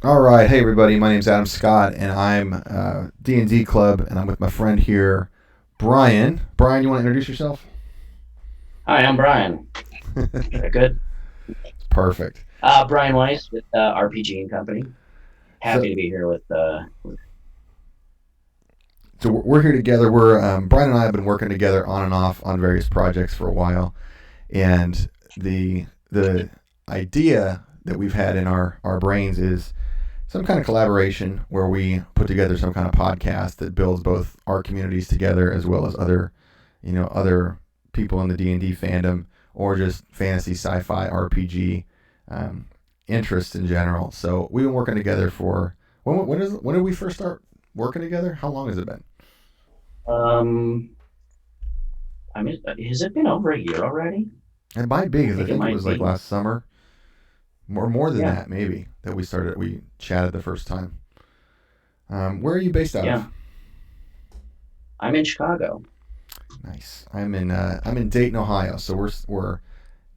All right, hey everybody. My name's Adam Scott, and I'm D&D Club, and I'm with my friend here, Bryan. Bryan, you want to introduce yourself? Hi, I'm Bryan. Very good. Perfect. Bryan Weiss with RPG and Company. So, Happy to be here with. so we're here together. We're Bryan and I have been working together on and off on various projects for a while, and the idea that we've had in our brains is some kind of collaboration where we put together some kind of podcast that builds both our communities together as well as other people in the D&D fandom or just fantasy sci-fi RPG um, interests in general. So we've been working together for when did we first start working together? How long has it been? Um, I mean, has it been over a year already? It might be I because I think it think it might was like be. last summer or more than Yeah, that maybe that we chatted the first time. Where are you based out of? yeah. I'm in Chicago. Nice. I'm in Dayton, Ohio. So we're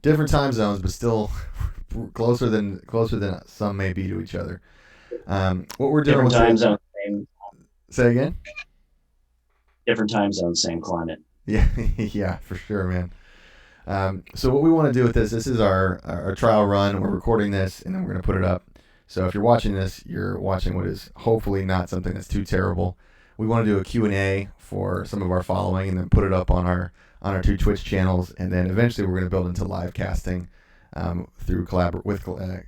different time zones, but still closer than some may be to each other. What we're doing Different with time it? zone, same Say again. different time zone, same climate. Yeah, yeah, for sure, man. So what we want to do with this is our trial run. We're recording this, and then we're gonna put it up. So if you're watching this, you're watching what is hopefully not something that's too terrible. We want to do a Q&A for some of our following, and then put it up on our two Twitch channels, and then eventually we're going to build into live casting through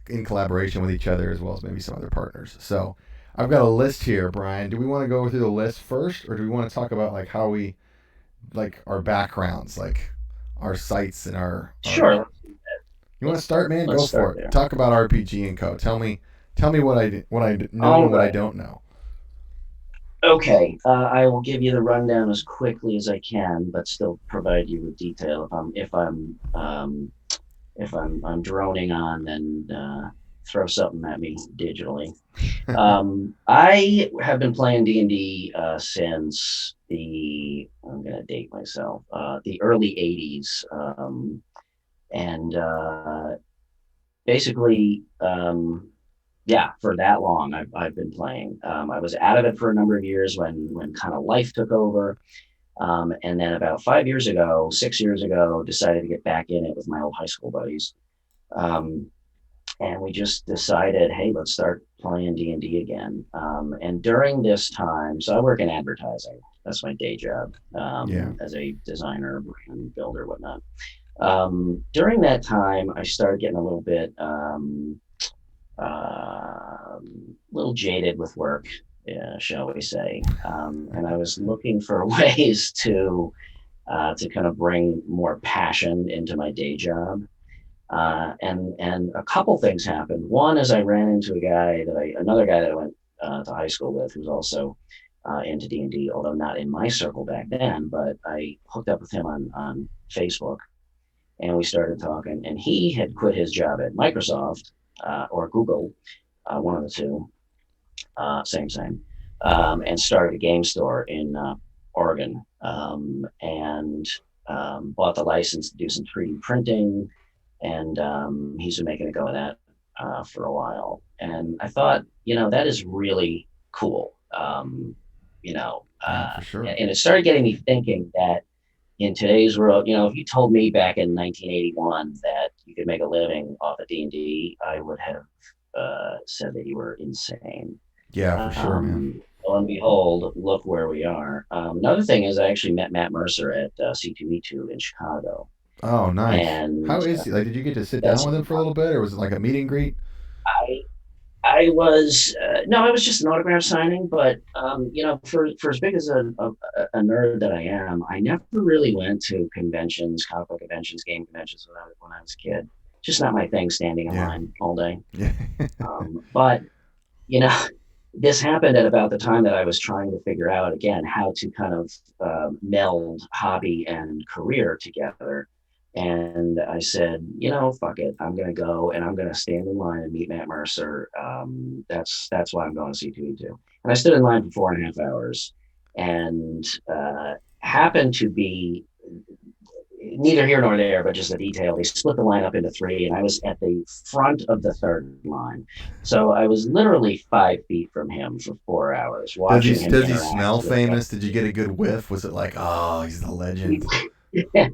in collaboration with each other as well as maybe some other partners. So I've got a list here, Bryan. Do we want to go through the list first, or do we want to talk about like how we like our backgrounds, like our sites and our. Sure. You want to Let's start, man? let's Go start for it. there. Talk about RPG and Co. Tell me what I know All and what I right. don't know. Okay. I will give you the rundown as quickly as I can, but still provide you with detail if I'm droning on, then throw something at me digitally. I have been playing D&D since I'm gonna date myself, the early '80s, and basically, yeah, for that long I've been playing. I was out of it for a number of years when kind of life took over, and then about 5 years ago, 6 years ago, decided to get back in it with my old high school buddies. Um, and we just decided, hey, let's start playing D&D again. And during this time, so I work in advertising. That's my day job, Yeah. as a designer, brand builder, whatnot. During that time, I started getting a little jaded with work, shall we say. And I was looking for ways to kind of bring more passion into my day job. And a couple things happened. One is I ran into another guy that I went to high school with, who's also into D&D, although not in my circle back then. But I hooked up with him on Facebook, and we started talking. And he had quit his job at Microsoft or Google, one of the two, same, and started a game store in Oregon, and bought the license to do some 3D printing, and he's been making a go of that for a while. And I thought, that is really cool. Yeah, for sure. And it started getting me thinking that in today's world, if you told me back in 1981 that you could make a living off of D&D, I would have said that you were insane. Yeah, for sure, man. Lo and behold, look where we are. Another thing is I actually met Matt Mercer at C2E2 in Chicago, Oh, nice. How and is he? Like, did you get to sit down that's with him for a little bit, or was it like a meet and greet? I I was no, I was just an autograph signing, but for as big as a nerd that I am, I never really went to conventions, comic book conventions, game conventions when I was a kid. Just not my thing, standing in Yeah. line all day. Yeah. But you know, this happened at about the time that I was trying to figure out again how to kind of meld hobby and career together. And I said, fuck it, I'm gonna go and I'm gonna stand in line and meet Matt Mercer. That's why I'm going to C2E2. And I stood in line for 4.5 hours, and happened to be neither here nor there, but just a detail. They split the line up into three, and I was at the front of the third line. So I was literally 5 feet from him for 4 hours, watching him Does he interact smell with famous? Did you get a good whiff? Was it like, oh, he's the legend? guys.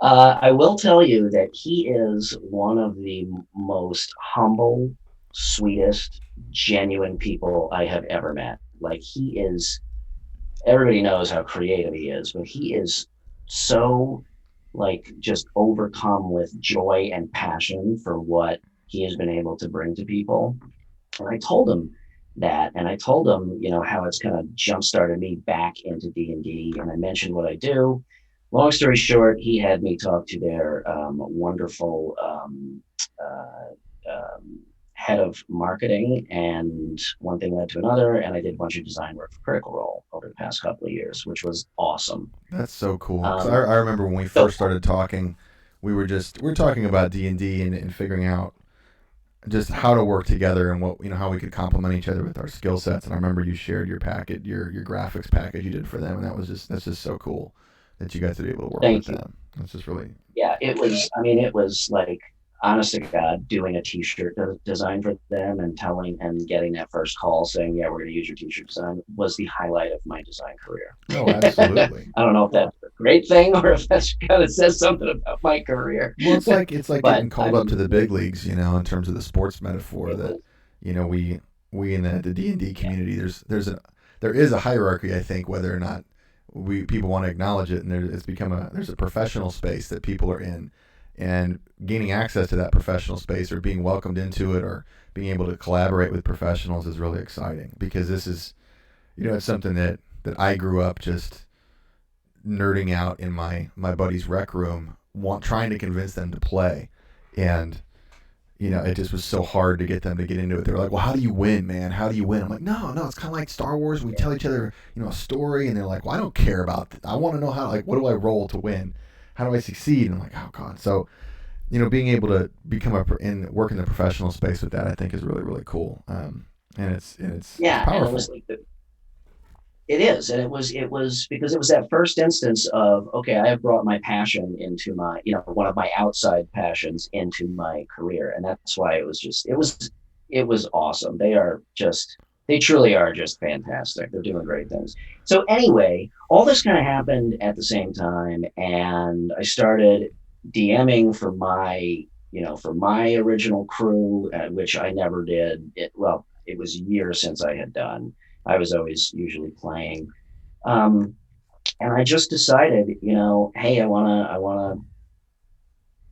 I will tell you that he is one of the most humble, sweetest, genuine people I have ever met. Like he is, everybody knows how creative he is, but he is so like just overcome with joy and passion for what he has been able to bring to people. And I told him that, and I told him, how it's kind of jump started me back into D&D, and I mentioned what I do. Long story short, he had me talk to their wonderful head of marketing, and one thing led to another, and I did a bunch of design work for Critical Role over the past couple of years, which was awesome. That's so cool. Because Um, I remember when we so first started talking, we were talking about D&D and figuring out just how to work together and what how we could complement each other with our skill sets. And I remember you shared your packet, your graphics package you did for them, and that's just so cool that you guys would be able to work with thank you. them. That's just really Yeah, it was. I mean, it was like, honest to God, doing a T-shirt design for them and telling and getting that first call saying, "Yeah, we're going to use your T-shirt design," was the highlight of my design career. no, absolutely. I don't know if that's a great thing or if that's kind of says something about my career, Well, it's like but getting I called up to mean, the big leagues, in terms of the sports metaphor it that was. we in the D&D Yeah, community there is a hierarchy, I think, whether or not we people want to acknowledge it, and there's a professional space that people are in, and gaining access to that professional space or being welcomed into it or being able to collaborate with professionals is really exciting because this is it's something that I grew up just nerding out in my buddy's rec room, trying to convince them to play, and it just was so hard to get them to get into it. They were like, "Well, how do you win, man? How do you win?" I'm like, "No, no, it's kind of like Star Wars. We yeah, tell each other, a story." And they're like, "Well, I don't care about that. I want to know how. Like, what do I roll to win? How do I succeed?" And I'm like, "Oh God." So, being able to become and work in the professional space with that, I think, is really really cool. And it's yeah, and it was powerful. like it is, and it was because it was that first instance of, okay, I have brought my passion into my, one of my outside passions into my career, and that's why it was awesome. They truly are just fantastic. They're doing great things. So anyway, all this kind of happened at the same time, and I started DMing for my original crew, which I never did. It was years since I had done. I was always usually playing. Um, and I just decided, hey, I wanna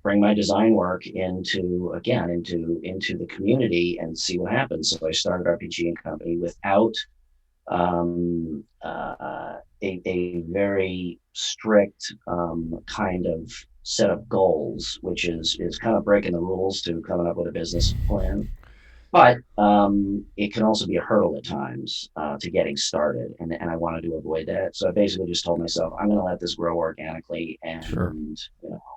bring my design work into the community and see what happens. So I started RPG and Company without a very strict kind of set of goals, which is kind of breaking the rules to coming up with a business plan. But it can also be a hurdle at times to getting started, and I wanted to avoid that. So I basically just told myself I'm going to let this grow organically, Sure. and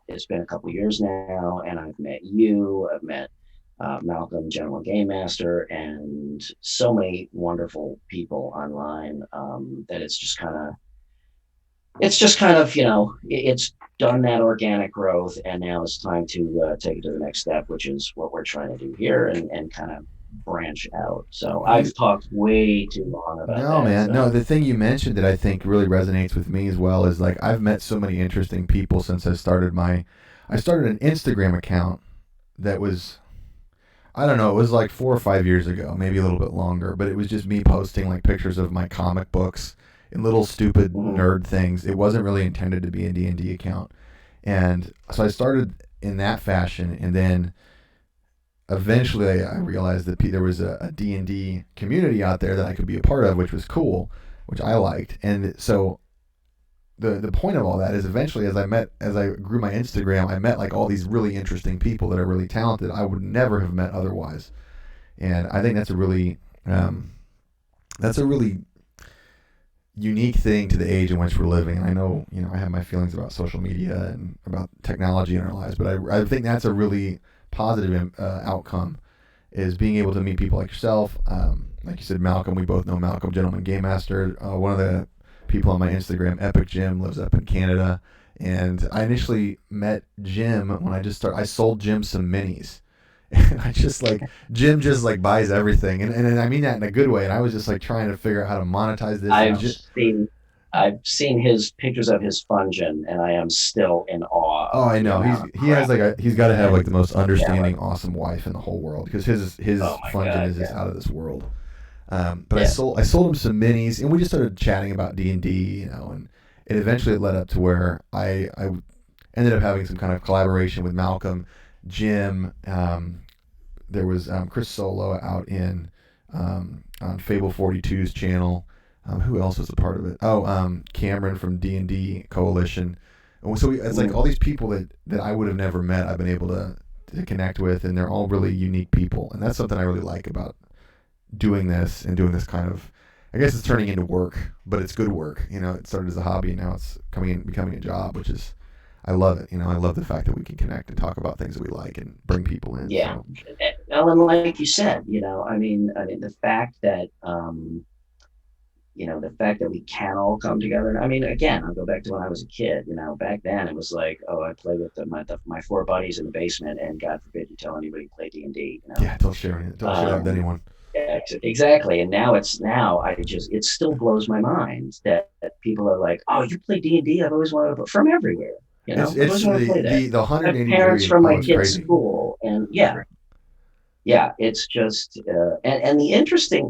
it's been a couple of years now, and I've met you, I've met Malcolm, General Game Master, and so many wonderful people online that it's just kind of it's done that organic growth, and now it's time to take it to the next step, which is what we're trying to do here, and kind of branch out. So You I've talked way too long about No, that. man. No, So the thing you mentioned that I think really resonates with me as well is like I've met so many interesting people since I started an Instagram account that was I don't know, it was like 4 or 5 years ago, maybe a little bit longer, but it was just me posting like pictures of my comic books and little stupid mhm. nerd things. It wasn't really intended to be a D&D account. And so I started in that fashion, and then eventually I realized that there was a D&D community out there that I could be a part of, which was cool, which I liked. And so the point of all that is eventually as I grew my Instagram, I met like all these really interesting people that are really talented I would never have met otherwise. And I think um, that's a really unique thing to the age in which we're living. And I know, I have my feelings about social media and about technology in our lives, but I think that's a really positive outcome is being able to meet people like yourself. Like you said, Malcolm, we both know Malcolm, Gentleman Game Master. One of the people on my Instagram, Epic Jim, lives up in Canada. And I initially met Jim when I sold Jim some minis. And I just like, Jim just like buys everything. And I mean that in a good way. And I was just like trying to figure out how to monetize this. And I've seen I've seen his pictures of his fungin, and I am still in awe oh, of I the know. amount of He has crap like he's got to have that like the most camera. understanding, awesome wife in the whole world because Oh his my fungin god, is just yeah, out of this world. But yeah, I sold him some minis, and we just started chatting about D&D, you know, and it eventually led up to where I ended up having some kind of collaboration with Malcolm, Jim. There was Chris Solo out in on Fable 42's channel. Who else was a part of it? Oh, Cameron from D&D Coalition. And so it's like mm, all these people that I would have never met. I've been able to connect with, and they're all really unique people, and that's something I really like about doing this and doing this kind of. I guess it's turning into work, but it's good work. You know, it started as a hobby, and now it's becoming a job, which is I love it. You know, I love the fact that we can connect and talk about things that we like and bring people in. yeah. So Ellen, like you said, I mean, the fact that the fact that we can all come together. I mean, again, I'll go back to when I was a kid. Back then it was like, oh, I play with my four buddies in the basement, and God forbid you tell anybody you play D&D. yeah, don't share that with Um, anyone. yeah, exactly. And now I just it still blows my mind that people are like, oh, you play D&D? I've always wanted to play from everywhere. I've It's always wanted to play that. the I have 180 parents degree. from Oh, my it's kid's crazy. school, and yeah, it's just and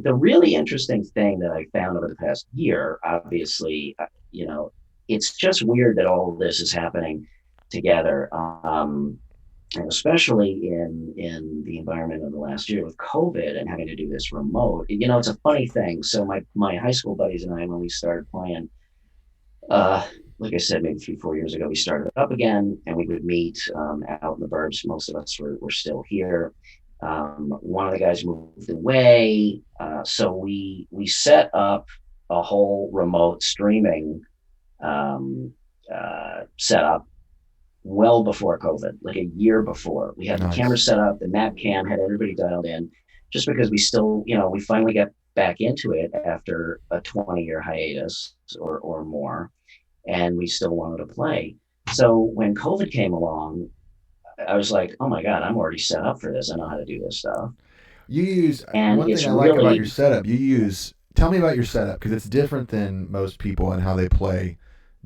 the really interesting thing that I found over the past year, obviously, it's just weird that all of this is happening together, and especially in the environment of the last year with COVID and having to do this remote. It's a funny thing. So my high school buddies and I, when we started playing, uh, like I said, maybe 3, 4 years ago, we started up again, and we would meet out in the burbs. Most of us were still here. One of the guys moved away, so we set up a whole remote streaming um, setup well before COVID, like a year before. We had the camera Nice. set up, the map cam had everybody dialed in, just because we still, we finally got back into it after a 20-year hiatus or more, and we still wanted to play. So when COVID came along, I was like, oh my God, I'm already set up for this. I know how to do this stuff. You use And one thing it's I like about your really setup. You use tell me about your setup because it's different than most people and how they play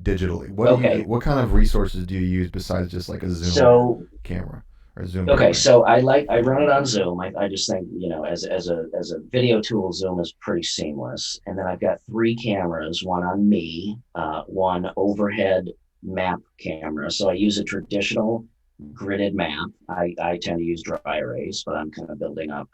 digitally. okay. What kind of resources do you use besides just like a Zoom So camera or Zoom Okay, program? so I run it on Zoom. I just think, as a video tool, Zoom is pretty seamless. And then I've got three cameras, one on me, one overhead map camera. So I use a traditional gridded map. I tend to use dry erase, but I'm kind of building up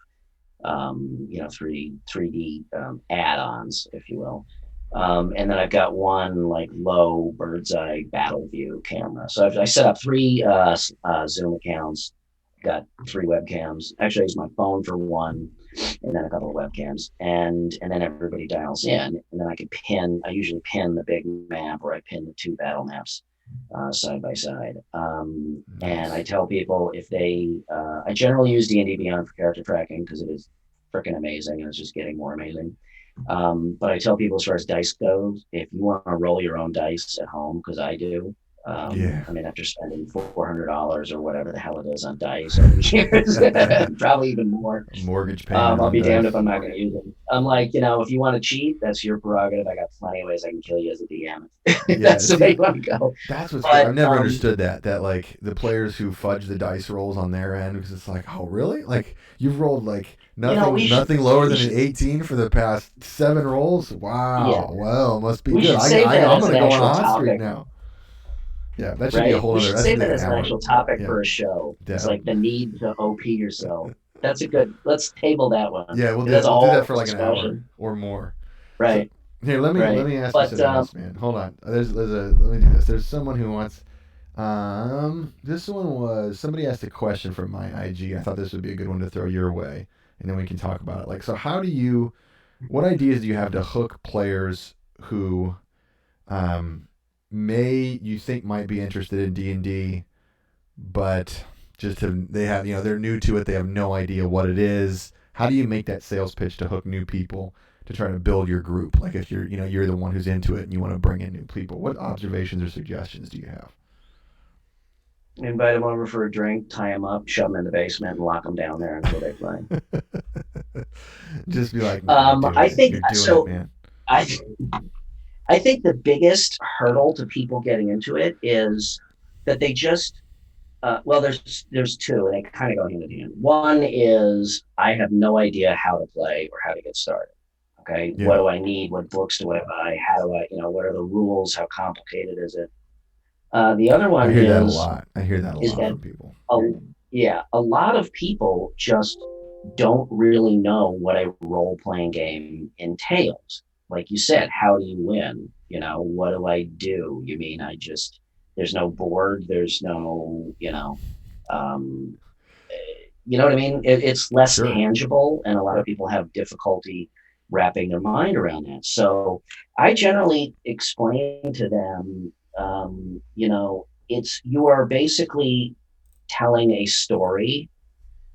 3D add-ons, if you will. And then I've got one like low bird's eye battle view camera. So I set up three Zoom accounts, got three webcams. Actually, I use my phone for one, and then a couple of webcams, and then everybody dials in, and then I can pin. I usually pin the big map, or I pin the two battle maps side by side. And I Nice. tell people if I generally use D&D Beyond for character tracking because it is freaking amazing, and it's just getting more amazing. But I tell people as far as dice goes, if you want to roll your own dice at home, because I do, Yeah. I mean, after spending $400 or whatever the hell it is on dice over the years, probably even more, Mortgage payment I'll on be damned if dice. I'm not going to use them. I'm like, if you want to cheat, that's your prerogative. I got plenty of ways I can kill you as a DM. If Yeah. that's the way See, you want to go. that's what's crazy. But I've never understood that. That like the players who fudge the dice rolls on their end because it's like, oh really? Like you've rolled like we should nothing lower we than an should 18 for the past 7 rolls. yeah Wow. Well, must be we good. should save that I'm as an gonna go on a actual hot streak topic, now. Yeah, that should be a right? whole We other. should That should save be like that an as an hour. actual topic Yeah. for a show. It's Yeah. like the need to OP yourself. That's a good. Let's table that one Yeah. because that's a We'll do that whole for like an hour discussion. or more. So Right, here, let right. me ask you But something else, man. Hold on. There's a let me do this. There's someone who wants. This one was somebody asked a question from my IG. I thought this would be a good one to throw your way, and then we can talk about it. Like, so how do you? What ideas do you have to hook players who, um, may you think might be interested in D&D, but they have they're new to it. They have no idea what it is. How do you make that sales pitch to hook new people? to try to build your group? Like if you're the one who's into it and you want to bring in new people, what observations or suggestions do you have? Invite them over for a drink, tie them up, shove them in the basement, and lock them down there until they play. Just be like, no, you're doing I it. think You're doing it, so. man. I I think the biggest hurdle to people getting into it is that they just well, there's two, and they kind of go hand in hand. One is I have no idea how to play or how to get started. Okay, what Yeah, do I need? What books do I buy? How do I, what are the rules? How complicated is it? The other I one hear that a lot. I hear that a is lot that from people. a, yeah, a lot of people just don't really know what a role playing game entails. Like you said, how do you win? What do I do? You mean there's no board, there's no, um, you know what I mean? It's less Sure. tangible, and a lot of people have difficulty wrapping their mind around that. So I generally explain to them, you are basically telling a story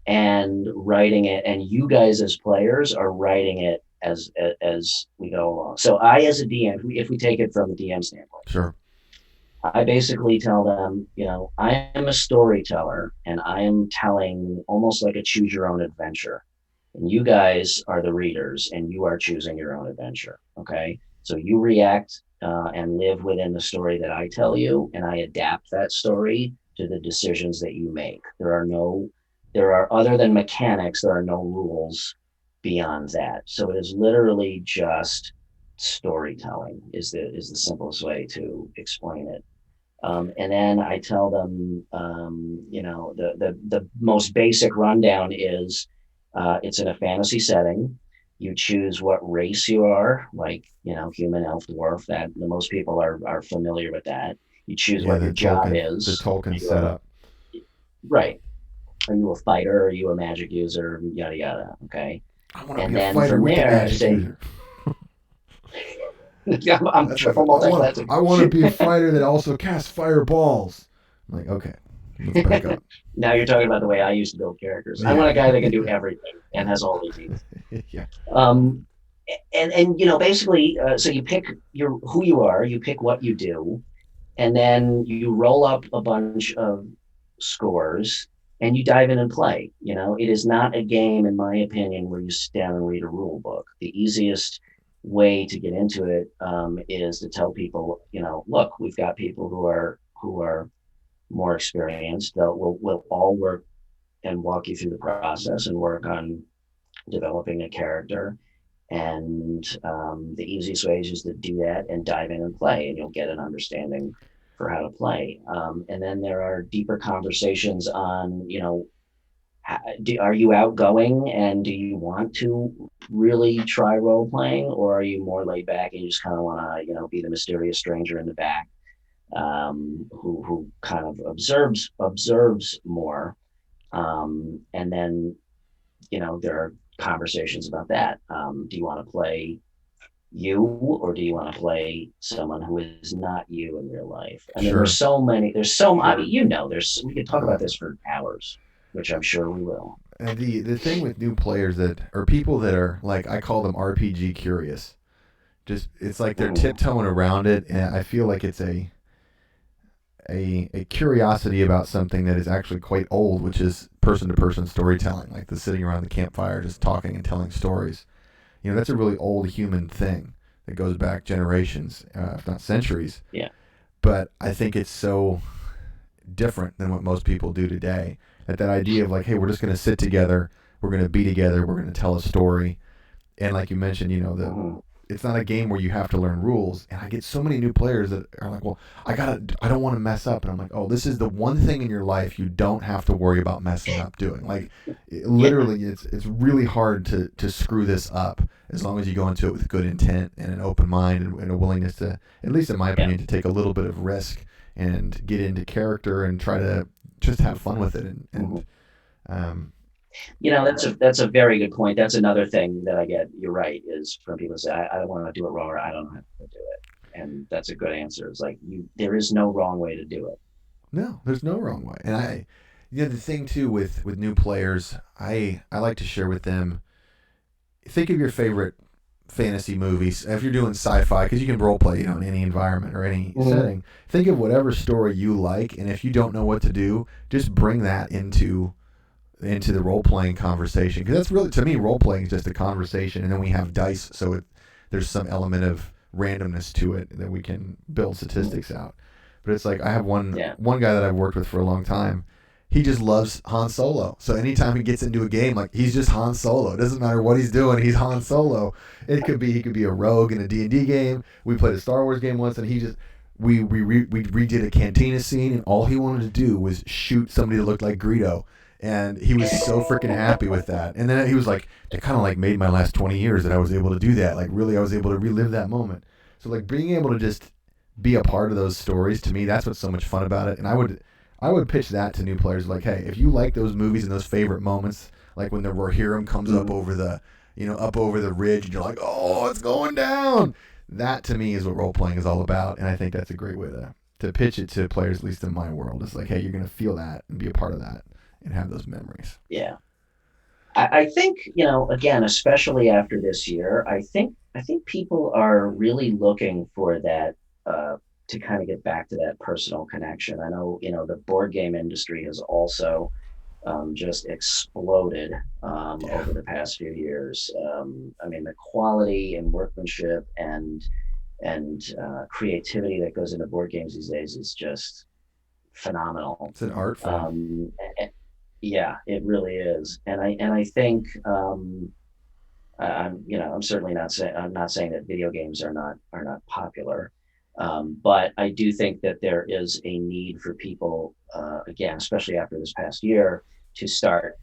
and writing it, and you guys as players are writing it as we go along. So I, as a DM, if we take it from a DM standpoint, Sure. I basically tell them, I am a storyteller and I am telling almost like a choose your own adventure. And you guys are the readers and you are choosing your own adventure. Okay. So you react and live within the story that I tell you, and I adapt that story to the decisions that you make. Other than mechanics, there are no rules beyond that. So it is literally just storytelling is the simplest way to explain it. And then I tell them, the most basic rundown is it's in a fantasy setting. You choose what race you are, like, human, elf, dwarf. That the most people are familiar with that. You choose Yeah, what your job The is. Tolkien Are you a, setup. right? Are you a fighter? Are you a magic user? Yada yada. Okay. I want to And be a then fighter from with the there, I magic say, user. I'm That's like triple multi-classing. I want to be a fighter that also casts fireballs. I'm like, okay, let's back up. Now you're talking about the way I used to build characters. I Yeah, want a guy that can do everything and has all these needs. yeah, Um, and basically, so you pick who you are, you pick what you do, and then you roll up a bunch of scores and you dive in and play. It is not a game, in my opinion, where you sit down and read a rule book. The easiest way to get into it is to tell people, look, we've got people who are more experienced. We'll all work and walk you through the process and work on developing a character. And the easiest way is just to do that and dive in and play, and you'll get an understanding for how to play. And then there are deeper conversations on, are you outgoing and do you want to really try role playing, or are you more laid back and you just kind of want to, be the mysterious stranger in the back, who kind of observes more. And then, there are conversations about that. Do you want to play you, or do you want to play someone who is not you in real life? I mean, sure. I mean, we could talk about this for hours, which I'm sure we will. And the thing with new players that or people that are like I call them RPG curious. Just it's like they're Mhm. tiptoeing around it, and I feel like it's a curiosity about something that is actually quite old, which is person to person storytelling, like the sitting around the campfire just talking and telling stories. That's a really old human thing that goes back generations, if not centuries. Yeah. But I think it's so different than what most people do today. That idea of like, hey, we're just going to sit together, we're going to be together, we're going to tell a story, and like you mentioned, Mhm. it's not a game where you have to learn rules. And I get so many new players that are like, well, I don't want to mess up. And I'm like, oh, this is the one thing in your life you don't have to worry about messing up doing. Like, Yeah. literally, it's really hard to screw this up as long as you go into it with good intent and an open mind and a willingness to, at least in my Yeah. opinion, to take a little bit of risk and get into character and try to just have fun with it. Mhm. Um, That's a very good point. That's another thing that I get. You're right. Is from people say, I don't want to do it wrong, or I don't know how to do it. And that's a good answer. It's like there is no wrong way to do it. no, there's no wrong way. And the thing too with new players, I like to share with them. Think of your favorite fantasy movies, if you're doing sci-fi, because you can role play, in any environment or any setting. Think of whatever story you like, and if you don't know what to do, just bring that into the role playing conversation, because that's really, to me, role playing is just a conversation, and then we have dice, so there's some element of randomness to it that we can build statistics out. But it's like, I have one guy that I've worked with for a long time. He just loves Han Solo. So anytime he gets into a game, like, he's just Han Solo. It doesn't matter what he's doing, he's Han Solo. He could be a rogue in a D&D game. We played a Star Wars game once, and we redid a cantina scene, and all he wanted to do was shoot somebody that looked like Greedo. And he was so freaking happy with that. And then he was like, it kind of like made my last 20 years that I was able to do that. Like, really, I was able to relive that moment. So, like, being able to just be a part of those stories, to me, that's what's so much fun about it. And I would pitch that to new players, like, hey, if you like those movies and those favorite moments, like when the Rohirrim comes up over the ridge, and you're like, oh, it's going down. That, to me, is what role playing is all about. And I think that's a great way to pitch it to players, at least in my world. It's like, hey, you're going to feel that and be a part of that and have those memories. Yeah. I think, again, especially after this year, I think people are really looking for that, to kind of get back to that personal connection. I know, the board game industry has also just exploded over the past few years. I mean, the quality and workmanship and creativity that goes into board games these days is just phenomenal. It's an art form. Yeah, it really is, and I think, I'm certainly not saying, that video games are not popular, but I do think that there is a need for people, again, especially after this past year, to start,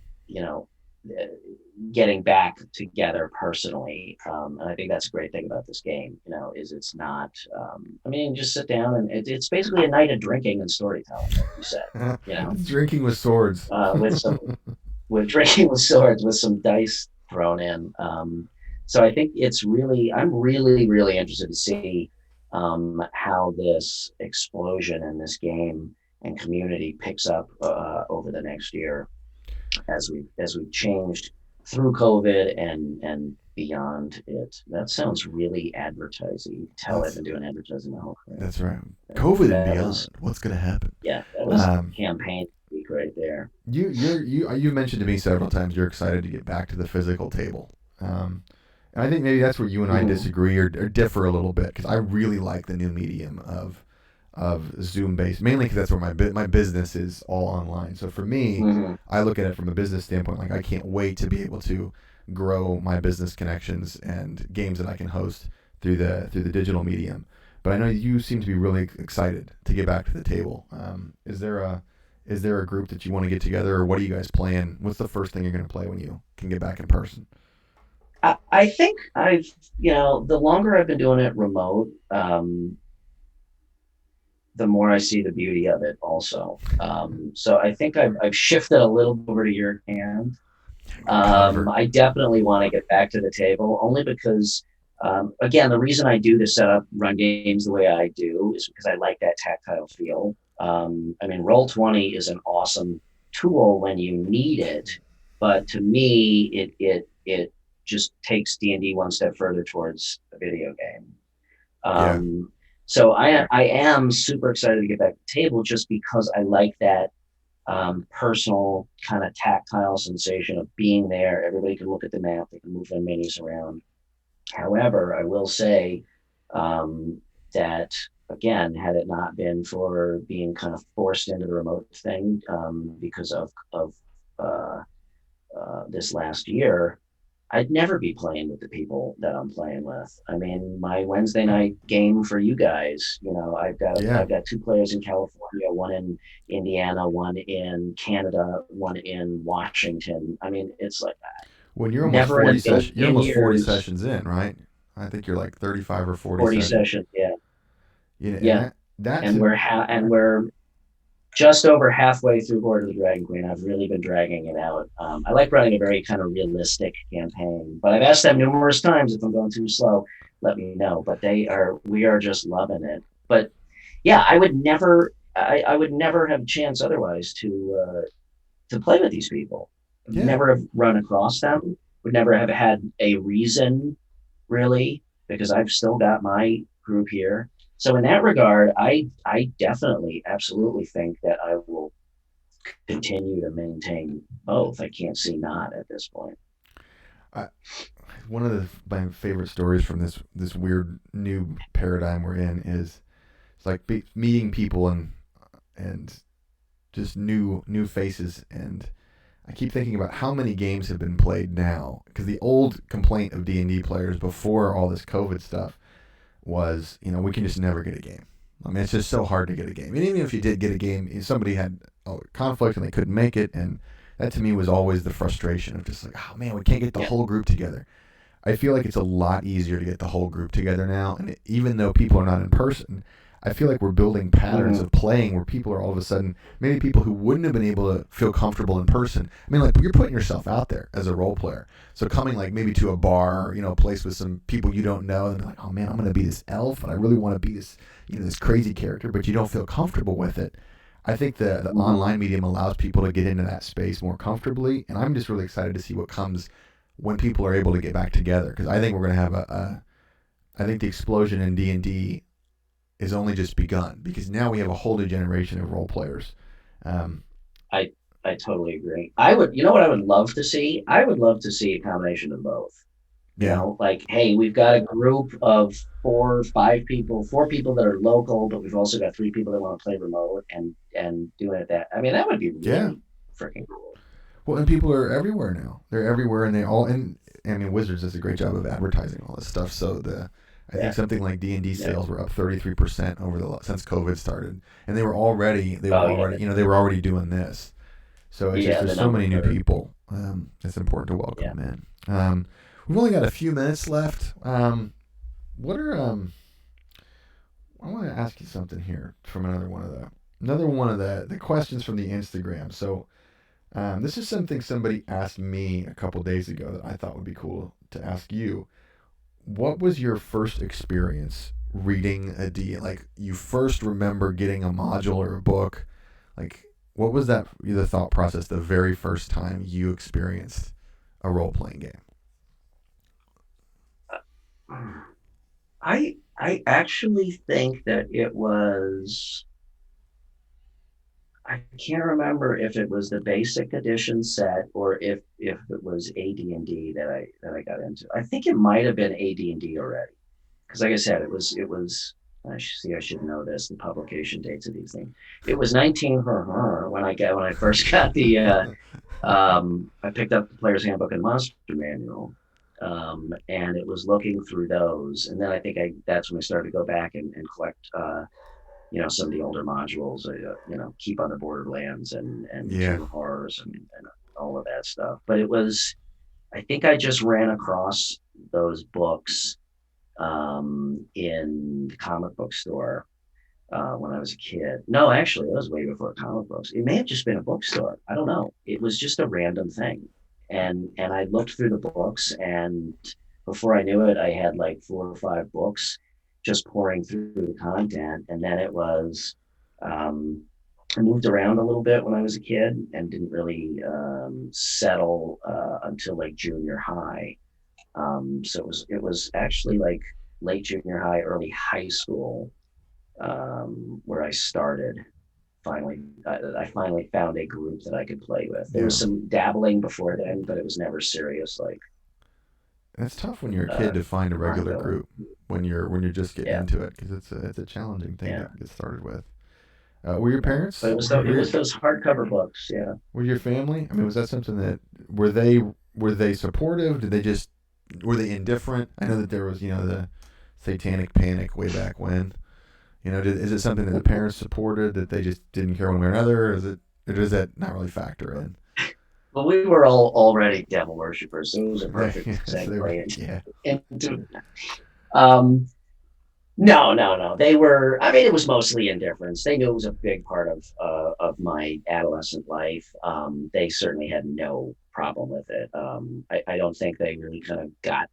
getting back together personally, and I think that's a great thing about this game. Is it's not. Just sit down, and it's basically a night of drinking and storytelling, like you said. Drinking with swords. With drinking with swords, with some dice thrown in. So I think I'm really, really interested to see how this explosion in this game and community picks up over the next year, as we've changed through COVID and beyond it. That sounds really advertising. You can tell I've been doing advertising my whole career. That's right. COVID and beyond. What's going to happen? Yeah, that was campaign week right there. You mentioned to me several times you're excited to get back to the physical table. And I think maybe that's where you and I disagree or differ a little bit, because I really like the new medium of Zoom based, mainly because that's where my business is all online. So for me, I look at it from a business standpoint. Like, I can't wait to be able to grow my business connections and games that I can host through the digital medium. But I know you seem to be really excited to get back to the table. Is there a group that you want to get together, or what are you guys playing? What's the first thing you're going to play when you can get back in person? I think the longer I've been doing it remote, the more I see the beauty of it also. So I think I've shifted a little over to your hand. I definitely want to get back to the table, only because, again, the reason I do the setup run games the way I do is because I like that tactile feel. Roll20 is an awesome tool when you need it, but to me, it just takes D&D one step further towards a video game. So I am super excited to get back to the table, just because I like that personal kind of tactile sensation of being there. Everybody can look at the map, they can move their minis around. However, I will say that, again, had it not been for being kind of forced into the remote thing because of this last year, I'd never be playing with the people that I'm playing with. I mean, my Wednesday night game for you guys, I've got two players in California, one in Indiana, one in Canada, one in Washington. I mean, it's like that. When you're almost 40 sessions, you're almost 40 sessions in, right? I think you're like 35 or 40 sessions. Yeah. Yeah. And we're just over halfway through Horde of the Dragon Queen. I've really been dragging it out. I like running a very kind of realistic campaign, but I've asked them numerous times, if I'm going too slow, let me know. But we are just loving it. But yeah, I would never have a chance otherwise to play with these people. Never have run across them. Would never have had a reason really, because I've still got my group here. So in that regard, I definitely, absolutely think that I will continue to maintain both. I can't see not at this point. I, one of my favorite stories from this weird new paradigm we're in is it's like meeting people and just new faces. And I keep thinking about how many games have been played now, because the old complaint of D&D players before all this COVID stuff was, we can just never get a game. I mean, it's just so hard to get a game. And even if you did get a game, somebody had a conflict and they couldn't make it, and that to me was always the frustration of just like, oh man, we can't get the Yeah. whole group together. I feel like it's a lot easier to get the whole group together now, and even though people are not in person, I feel like we're building patterns Mm-hmm. of playing where people are all of a sudden, maybe people who wouldn't have been able to feel comfortable in person. I mean, like, you're putting yourself out there as a role player. So coming like maybe to a bar, a place with some people you don't know, and be like, oh man, I'm gonna be this elf, and I really want to be this, this crazy character, but you don't feel comfortable with it. I think the Mm-hmm. online medium allows people to get into that space more comfortably, and I'm just really excited to see what comes when people are able to get back together, because I think we're going to have I think the explosion in D&D is only just begun, because now we have a whole new generation of role players. Um, I I totally agree. I would, you know what I would love to see? I would love to see a combination of both. yeah, Like, hey, we've got a group of 4 or 5 people, 4 people that are local, but we've also got 3 people that want to play remote and doing it that. I mean, that would be yeah. really freaking cool. Well, and people are everywhere now. They're everywhere, and they all and I mean, Wizards does a great job of advertising all this stuff. So I think Yeah. something like D&D Yeah. sales were up 33% over since COVID started, and they were Oh yeah. already they were already doing this. So it's just Yeah. there's The so many numbers new are. people. It's important to welcome Yeah. them in. We've only got a few minutes left. What are I want to ask you something here from another one of the questions from the Instagram. So this is something somebody asked me a couple days ago that I thought would be cool to ask you. What was your first experience reading a D? Like, you first remember getting a module or a book. Like, what was the thought process the very first time you experienced a role playing game? I actually think that it was. I can't remember if it was the basic edition set or if it was AD&D that I got into. I think it might have been AD&D already, because like I said, it was. I should know this, the publication dates of these things. It was 19 when I first got the I picked up the Player's Handbook and Monster Manual, and it was looking through those, and then I think I that's when I started to go back and collect some of the older modules, Keep on the Borderlands and Yeah. King of Horrors and all of that stuff. But it was, I think I just ran across those books in the comic book store when I was a kid. No, actually, it was way before comic books. It may have just been a bookstore. I don't know. It was just a random thing, and I looked through the books, and before I knew it, I had like 4 or 5 books just pouring through the content, and then it was. Um, I moved around a little bit when I was a kid and didn't really settle until like junior high. So it was actually like late junior high, early high school where I started. I finally found a group that I could play with. There was Yeah. some dabbling before then, but it was never serious, like And it's tough when you're a kid to find a regular ongoing. group when you're just getting Yeah, into it, because it's a challenging thing yeah, to get started with. Were your yeah. But parents it was those hardcover books. Yeah. were your family? I mean, was that something that were they supportive? Did they just were they indifferent? I know that there was the satanic panic way back when. Is it something that the parents supported, that they just didn't care one way or another, or does that not really factor in? Well, we were all already devil worshippers, so it was a perfect Yes, they were. segue Yeah, into um, no, no, no. They were. I mean, it was mostly indifference. They knew it was a big part of my adolescent life. They certainly had no problem with it. I don't think they really kind of got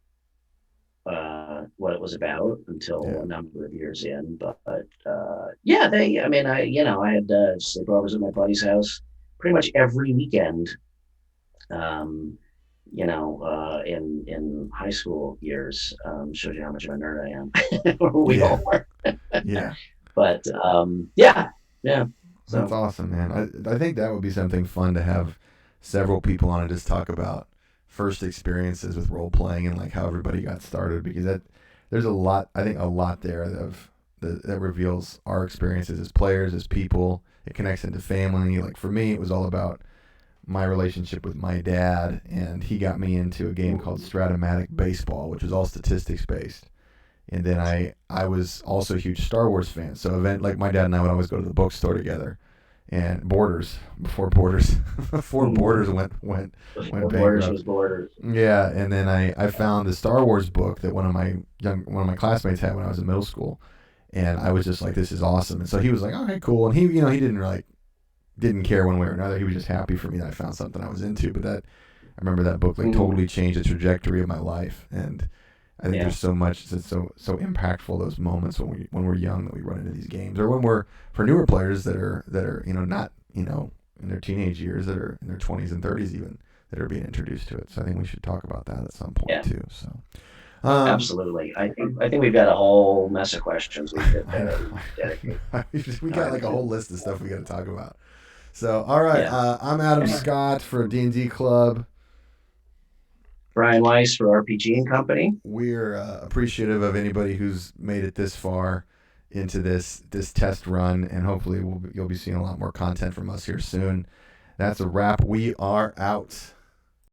what it was about until yeah. a number of years in. But yeah, they. I mean, I had sleepovers at my buddy's house pretty much every weekend. Um, in high school years, shows you how much of a nerd I am. We Yeah. all were. Yeah. But yeah, yeah. That's So awesome, man. I think that would be something fun to have several people on and just talk about first experiences with role playing and like how everybody got started, because that there's a lot, I think a lot there of that reveals our experiences as players, as people. It connects into family. Like for me, it was all about my relationship with my dad, and he got me into a game called Stratomatic Baseball, which was all statistics based. And then I was also a huge Star Wars fan. So like my dad and I would always go to the bookstore together, and Borders before Borders before Borders went before Borders bankrupt. was Borders. Yeah, and then I found the Star Wars book that one of my classmates had when I was in middle school, and I was just like, this is awesome. And so he was like, okay, cool. And he didn't care one way or another. He was just happy for me that I found something I was into. But I remember that book like Mm, totally changed the trajectory of my life. And I think yeah, there's so much that's so impactful, those moments when we're young that we run into these games, or when we're for newer players that are not in their teenage years, that are in their 20s and 30s even, that are being introduced to it. So I think we should talk about that at some point yeah, too. So um, absolutely. I think we've got a whole mess of questions we could I dedicate know we got time like a whole to. list of stuff we got to talk about. So all right, Yeah, I'm Adam Scott for D&D Club. Bryan Weiss for RPG and Company. We're appreciative of anybody who's made it this far into this test run, and hopefully you'll be seeing a lot more content from us here soon. That's a wrap. We are out.